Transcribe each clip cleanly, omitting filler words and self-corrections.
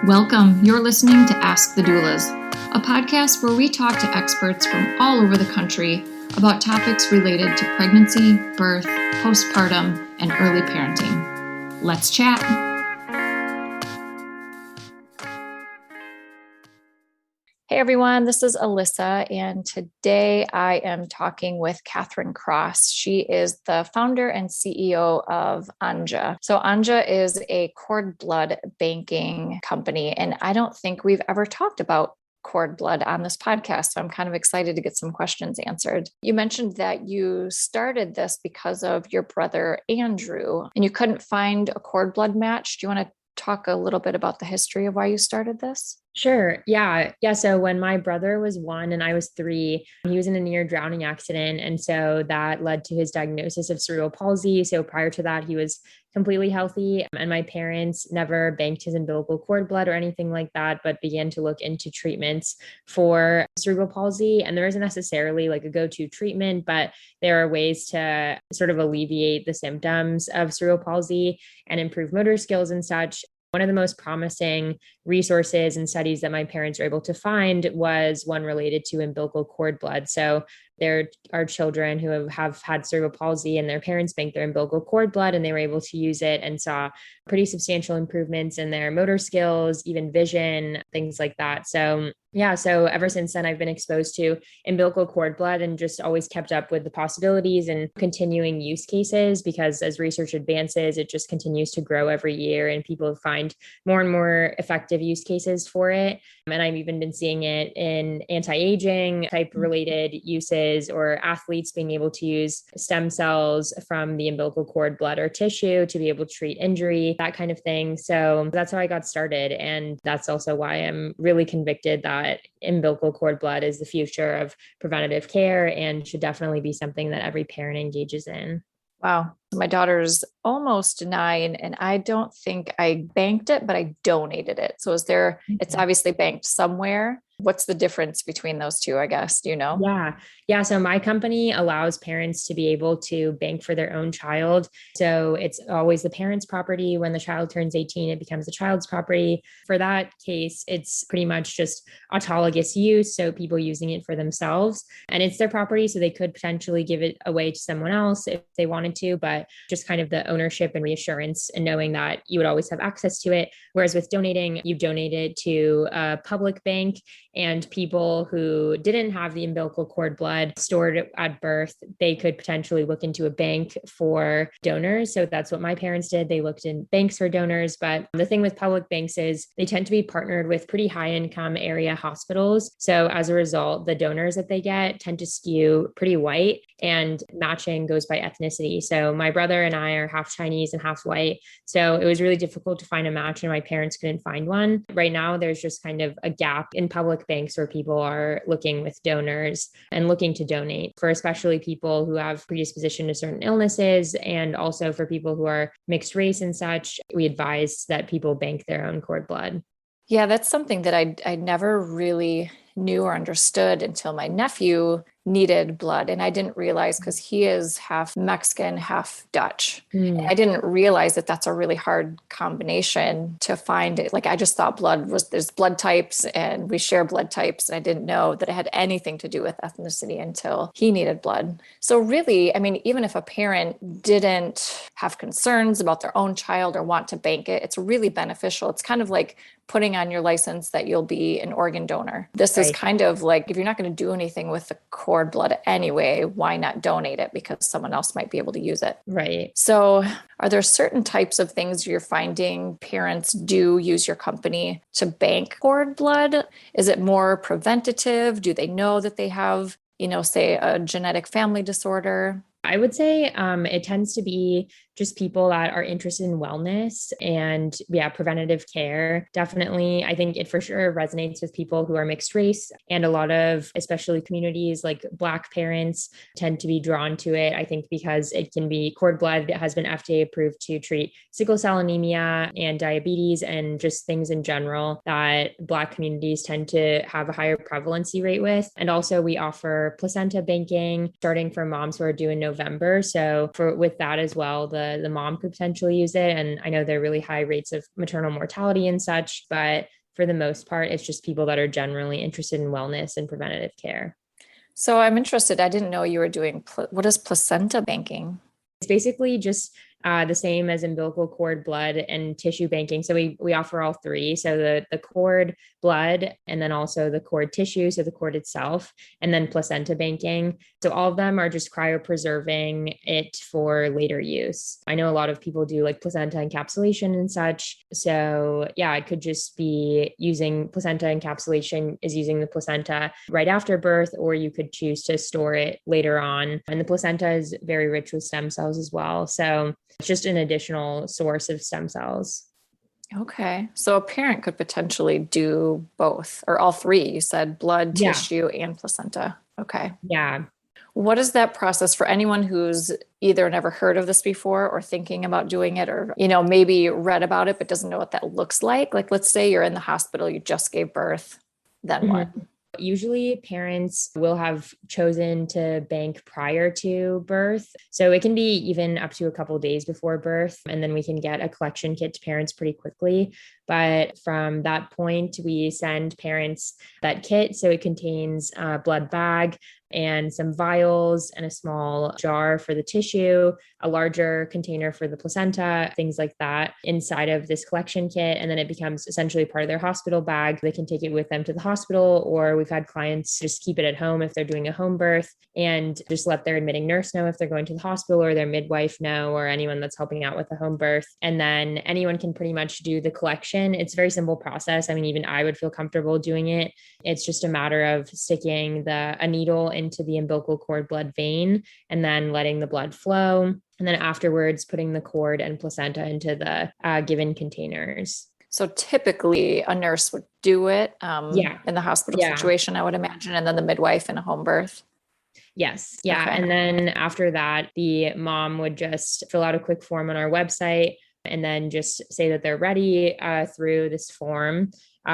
Welcome. You're listening to Ask the Doulas, a podcast where we talk to experts from all over the country about topics related to pregnancy, birth, postpartum, and early parenting. Let's chat. Hey everyone, this is Alyssa, and today I am talking with Kathryn Cross. She is the founder and CEO of Anja. So Anja is a cord blood banking company, and I don't think we've ever talked about cord blood on this podcast. So I'm kind of excited to get some questions answered. You mentioned that you started this because of your brother, Andrew, and you couldn't find a cord blood match. Do you want to talk a little bit about the history of why you started this? Sure. Yeah. So when my brother was 1 and I was 3, he was in a near drowning accident. And so that led to his diagnosis of cerebral palsy. So prior to that, he was completely healthy. And my parents never banked his umbilical cord blood or anything like that, but began to look into treatments for cerebral palsy. And there isn't necessarily like a go-to treatment, but there are ways to sort of alleviate the symptoms of cerebral palsy and improve motor skills and such. One of the most promising resources and studies that my parents were able to find was one related to umbilical cord blood. So there are children who have had cerebral palsy and their parents banked their umbilical cord blood and they were able to use it and saw pretty substantial improvements in their motor skills, even vision, things like that. So ever since then, I've been exposed to umbilical cord blood and just always kept up with the possibilities and continuing use cases, because as research advances, it just continues to grow every year and people find more and more effective use cases for it. And I've even been seeing it in anti-aging type related uses, or athletes being able to use stem cells from the umbilical cord blood or tissue to be able to treat injury, that kind of thing. So that's how I got started. And that's also why I'm really convicted that umbilical cord blood is the future of preventative care and should definitely be something that every parent engages in. Wow. My daughter's almost 9 and I don't think I banked it, but I donated it. So it's obviously banked somewhere. What's the difference between those two, I guess? Do you know? Yeah. So my company allows parents to be able to bank for their own child. So it's always the parent's property. When the child turns 18, it becomes the child's property. For that case, it's pretty much just autologous use. So people using it for themselves, and it's their property. So they could potentially give it away to someone else if they wanted to, but just kind of the ownership and reassurance and knowing that you would always have access to it. Whereas with donating, you donate it to a public bank, and people who didn't have the umbilical cord blood stored at birth, they could potentially look into a bank for donors. So that's what my parents did. They looked in banks for donors. But the thing with public banks is they tend to be partnered with pretty high income area hospitals. So as a result, the donors that they get tend to skew pretty white, and matching goes by ethnicity. So my brother and I are half Chinese and half white. So it was really difficult to find a match, and my parents couldn't find one. Right now, there's just kind of a gap in public banks where people are looking with donors and looking to donate, for especially people who have predisposition to certain illnesses, and also for people who are mixed race and such. We advise that people bank their own cord blood. Yeah, that's something that I never really knew or understood until my nephew needed blood. And I didn't realize, because he is half Mexican, half Dutch. And I didn't realize that that's a really hard combination to find it. Like, I just thought there's blood types and we share blood types. And I didn't know that it had anything to do with ethnicity until he needed blood. So really, I mean, even if a parent didn't have concerns about their own child or want to bank it, it's really beneficial. It's kind of like putting on your license that you'll be an organ donor. This is kind of like, if you're not going to do anything with the cord blood anyway, why not donate it? Because someone else might be able to use it. Right. So are there certain types of things you're finding parents do use your company to bank cord blood? Is it more preventative? Do they know that they have, say a genetic family disorder? I would say it tends to be just people that are interested in wellness and preventative care. Definitely. I think it for sure resonates with people who are mixed race, and a lot of, especially communities like Black parents tend to be drawn to it. I think because it can be cord blood that has been FDA approved to treat sickle cell anemia and diabetes and just things in general that Black communities tend to have a higher prevalency rate with. And also we offer placenta banking starting for moms who are due in November. So with that as well, the the mom could potentially use it. And I know there are really high rates of maternal mortality and such, but for the most part, it's just people that are generally interested in wellness and preventative care. So I'm interested. I didn't know you were doing, what is placenta banking? It's basically just the same as umbilical cord, blood, and tissue banking. So we offer all three. So the cord, blood, and then also the cord tissue, so the cord itself, and then placenta banking. So all of them are just cryopreserving it for later use. I know a lot of people do like placenta encapsulation and such. So yeah, it could just be using placenta encapsulation is using the placenta right after birth, or you could choose to store it later on. And the placenta is very rich with stem cells as well. So it's just an additional source of stem cells. Okay. So a parent could potentially do both or all three. You said blood, Yeah. tissue, and placenta. Okay. Yeah. What is that process for anyone who's either never heard of this before or thinking about doing it, or, maybe read about it, but doesn't know what that looks like? Like, let's say you're in the hospital, you just gave birth, then what? Usually parents will have chosen to bank prior to birth. So it can be even up to a couple of days before birth. And then we can get a collection kit to parents pretty quickly. But from that point, we send parents that kit. So it contains a blood bag and some vials and a small jar for the tissue, a larger container for the placenta, things like that inside of this collection kit. And then it becomes essentially part of their hospital bag. They can take it with them to the hospital, or we've had clients just keep it at home if they're doing a home birth and just let their admitting nurse know if they're going to the hospital, or their midwife know, or anyone that's helping out with the home birth. And then anyone can pretty much do the collection. It's a very simple process. I mean, even I would feel comfortable doing it. It's just a matter of sticking a needle into the umbilical cord blood vein and then letting the blood flow. And then afterwards, putting the cord and placenta into the given containers. So typically a nurse would do it in the hospital situation, I would imagine, and then the midwife in a home birth. Yes. Yeah. Okay. And then after that, the mom would just fill out a quick form on our website and then just say that they're ready through this form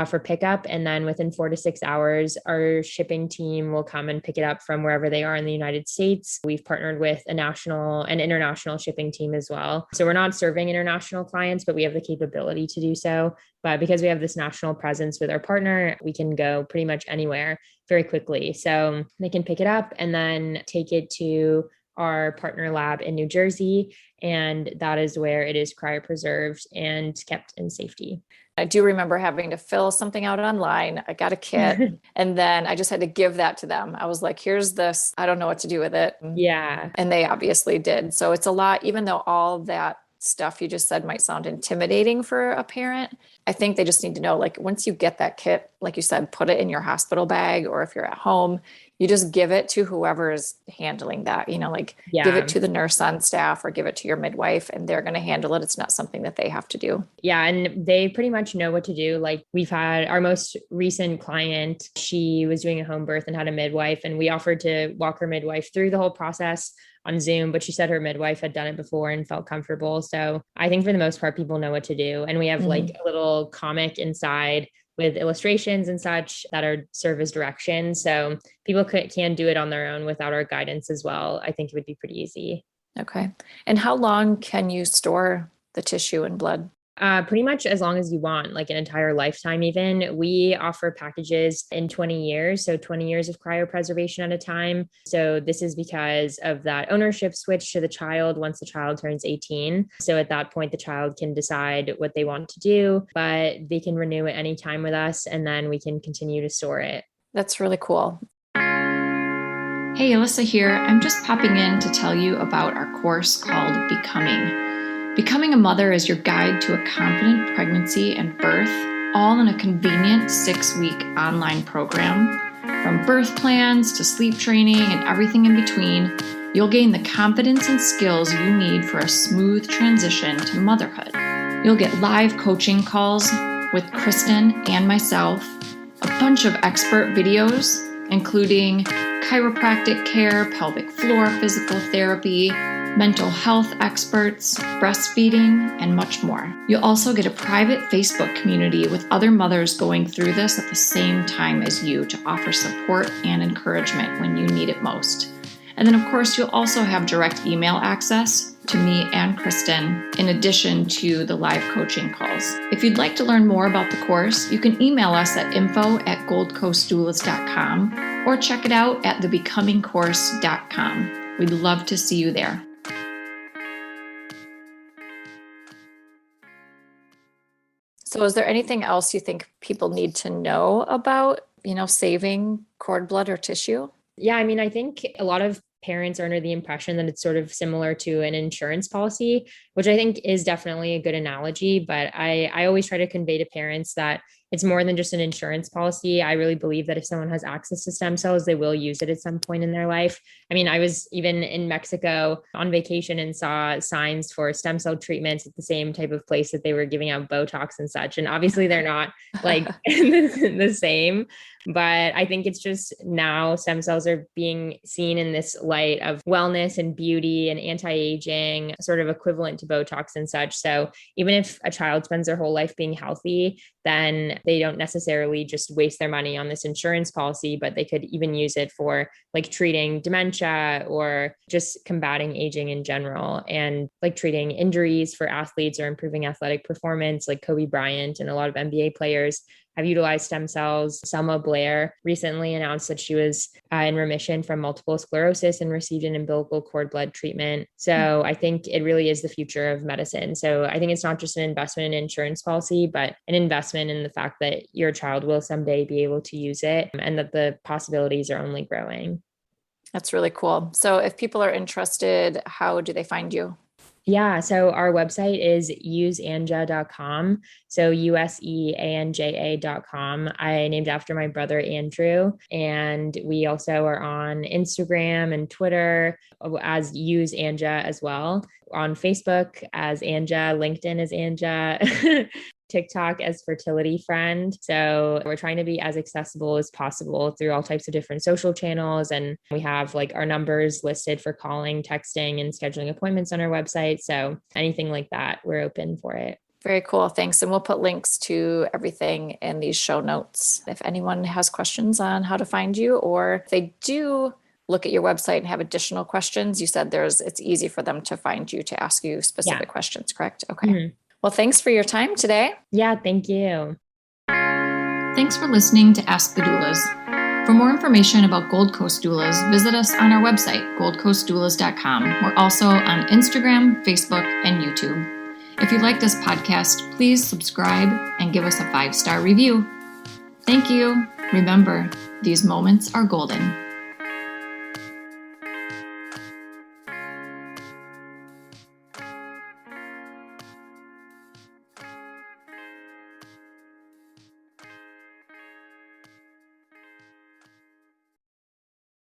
for pickup. And then within 4 to 6 hours, our shipping team will come and pick it up from wherever they are in the United States. We've partnered with a national and international shipping team as well. So we're not serving international clients, but we have the capability to do so. But because we have this national presence with our partner, we can go pretty much anywhere very quickly. So they can pick it up and then take it to our partner lab in New Jersey. And that is where it is cryopreserved and kept in safety. I do remember having to fill something out online. I got a kit and then I just had to give that to them. I was like, here's this. I don't know what to do with it. Yeah. And they obviously did. So it's a lot, even though all that stuff you just said might sound intimidating for a parent. I think they just need to know, like, once you get that kit, like you said, put it in your hospital bag, or if you're at home, you just give it to whoever is handling that, give it to the nurse on staff or give it to your midwife and they're going to handle it. It's not something that they have to do. Yeah. And they pretty much know what to do. Like, we've had our most recent client, she was doing a home birth and had a midwife, and we offered to walk her midwife through the whole process on Zoom, but she said her midwife had done it before and felt comfortable. So I think for the most part, people know what to do. And we have like a little comic inside with illustrations and such that are serve as directions. So people can do it on their own without our guidance as well. I think it would be pretty easy. Okay. And how long can you store the tissue and blood? Pretty much as long as you want, like an entire lifetime even. We offer packages in 20 years, so 20 years of cryopreservation at a time. So this is because of that ownership switch to the child once the child turns 18. So at that point, the child can decide what they want to do, but they can renew it anytime with us, and then we can continue to store it. That's really cool. Hey, Alyssa here. I'm just popping in to tell you about our course called Becoming. Becoming a Mother is your guide to a confident pregnancy and birth, all in a convenient 6-week online program. From birth plans to sleep training and everything in between, you'll gain the confidence and skills you need for a smooth transition to motherhood. You'll get live coaching calls with Kristen and myself, a bunch of expert videos, including chiropractic care, pelvic floor physical therapy, mental health experts, breastfeeding, and much more. You'll also get a private Facebook community with other mothers going through this at the same time as you to offer support and encouragement when you need it most. And then, of course, you'll also have direct email access to me and Kristen, in addition to the live coaching calls. If you'd like to learn more about the course, you can email us at info@goldcoastdoulas.com or check it out at thebecomingcourse.com. We'd love to see you there. So is there anything else you think people need to know about, saving cord blood or tissue? Yeah, I mean, I think a lot of parents are under the impression that it's sort of similar to an insurance policy, which I think is definitely a good analogy. But I always try to convey to parents that it's more than just an insurance policy. I really believe that if someone has access to stem cells, they will use it at some point in their life. I mean, I was even in Mexico on vacation and saw signs for stem cell treatments at the same type of place that they were giving out Botox and such. And obviously they're not like the same, but I think it's just now stem cells are being seen in this light of wellness and beauty and anti-aging, sort of equivalent to Botox and such. So even if a child spends their whole life being healthy, then they don't necessarily just waste their money on this insurance policy, but they could even use it for like treating dementia or just combating aging in general, and like treating injuries for athletes or improving athletic performance, like Kobe Bryant and a lot of NBA players have utilized stem cells. Selma Blair recently announced that she was in remission from multiple sclerosis and received an umbilical cord blood treatment. So I think it really is the future of medicine. So I think it's not just an investment in insurance policy, but an investment in the fact that your child will someday be able to use it and that the possibilities are only growing. That's really cool. So if people are interested, how do they find you? Yeah. So our website is useanja.com. So useanja.com. I named after my brother, Andrew. And we also are on Instagram and Twitter as Use Anja as well. On Facebook as Anja, LinkedIn as Anja. TikTok as Fertility Friend. So we're trying to be as accessible as possible through all types of different social channels. And we have like our numbers listed for calling, texting, and scheduling appointments on our website. So anything like that, we're open for it. Very cool. Thanks. And we'll put links to everything in these show notes. If anyone has questions on how to find you, or if they do look at your website and have additional questions, you said it's easy for them to find you to ask you specific questions, correct? Okay. Mm-hmm. Well, thanks for your time today. Yeah, thank you. Thanks for listening to Ask the Doulas. For more information about Gold Coast Doulas, visit us on our website, goldcoastdoulas.com. We're also on Instagram, Facebook, and YouTube. If you like this podcast, please subscribe and give us a 5-star review. Thank you. Remember, these moments are golden.